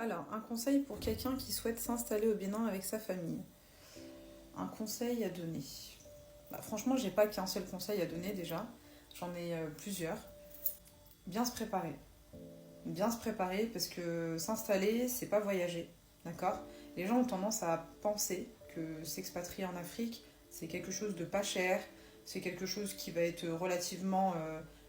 Alors, un conseil pour quelqu'un qui souhaite s'installer au Bénin avec sa famille. Un conseil à donner. Franchement, j'ai pas qu'un seul conseil à donner déjà. J'en ai plusieurs. Bien se préparer. Bien se préparer parce que s'installer, c'est pas voyager. D'accord. Les gens ont tendance à penser que s'expatrier en Afrique, c'est quelque chose de pas cher, c'est quelque chose qui va être relativement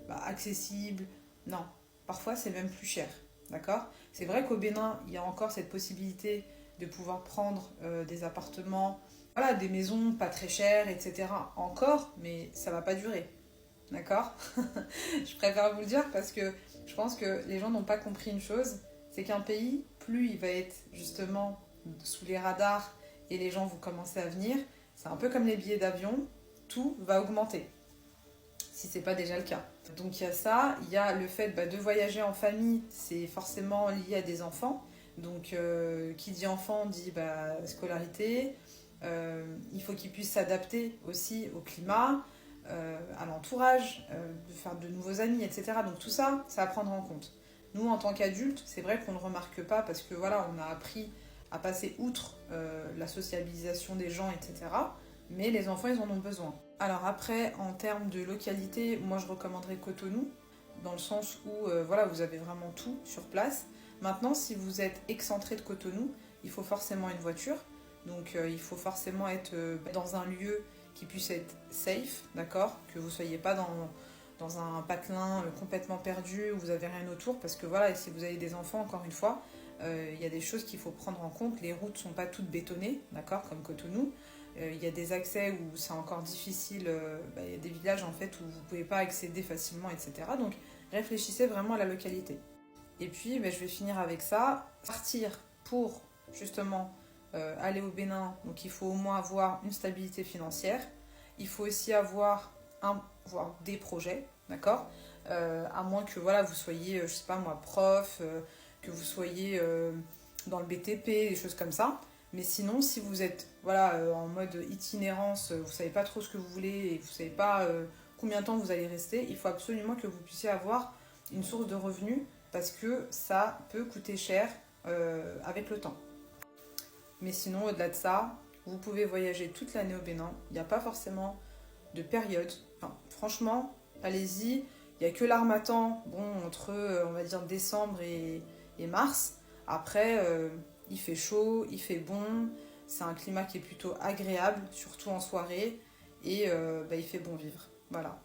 accessible. Non, parfois c'est même plus cher. D'accord. C'est vrai qu'au Bénin, il y a encore cette possibilité de pouvoir prendre des appartements, voilà, des maisons pas très chères, etc. Encore, mais ça va pas durer. D'accord. Je préfère vous le dire parce que je pense que les gens n'ont pas compris une chose, c'est qu'un pays, plus il va être justement sous les radars et les gens vont commencer à venir, c'est un peu comme les billets d'avion, tout va augmenter, si c'est pas déjà le cas. Donc il y a ça, il y a le fait de voyager en famille, c'est forcément lié à des enfants. Donc qui dit enfant dit scolarité, il faut qu'ils puissent s'adapter aussi au climat, à l'entourage, de faire de nouveaux amis, etc. Donc tout ça, c'est à prendre en compte. Nous, en tant qu'adultes, c'est vrai qu'on ne le remarque pas parce que voilà, on a appris à passer outre la sociabilisation des gens, etc. Mais les enfants, ils en ont besoin. Alors après, en termes de localité, moi je recommanderais Cotonou, dans le sens où voilà, vous avez vraiment tout sur place. Maintenant, si vous êtes excentré de Cotonou, il faut forcément une voiture. Donc il faut forcément être dans un lieu qui puisse être safe, d'accord. Que vous ne soyez pas dans un patelin complètement perdu où vous n'avez rien autour. Parce que voilà, si vous avez des enfants, encore une fois, il y a des choses qu'il faut prendre en compte. Les routes ne sont pas toutes bétonnées, d'accord, comme Cotonou. Il y a des accès où c'est encore difficile. Il y a des villages en fait où vous ne pouvez pas accéder facilement, etc. Donc réfléchissez vraiment à la localité. Et puis je vais finir avec ça. Partir pour justement aller au Bénin, donc il faut au moins avoir une stabilité financière. Il faut aussi avoir des projets, d'accord. À moins que voilà, vous soyez, je sais pas moi, prof, que vous soyez dans le BTP, des choses comme ça. Mais sinon, si vous êtes voilà, en mode itinérance, vous savez pas trop ce que vous voulez et vous savez pas combien de temps vous allez rester, il faut absolument que vous puissiez avoir une source de revenus parce que ça peut coûter cher avec le temps. Mais sinon, au-delà de ça, vous pouvez voyager toute l'année au Bénin. Il n'y a pas forcément de période. Enfin, franchement, allez-y. Il n'y a que l'harmattan, bon, entre, on va dire, décembre et mars. Après, il fait chaud, il fait bon. C'est un climat qui est plutôt agréable, surtout en soirée. Et il fait bon vivre. Voilà.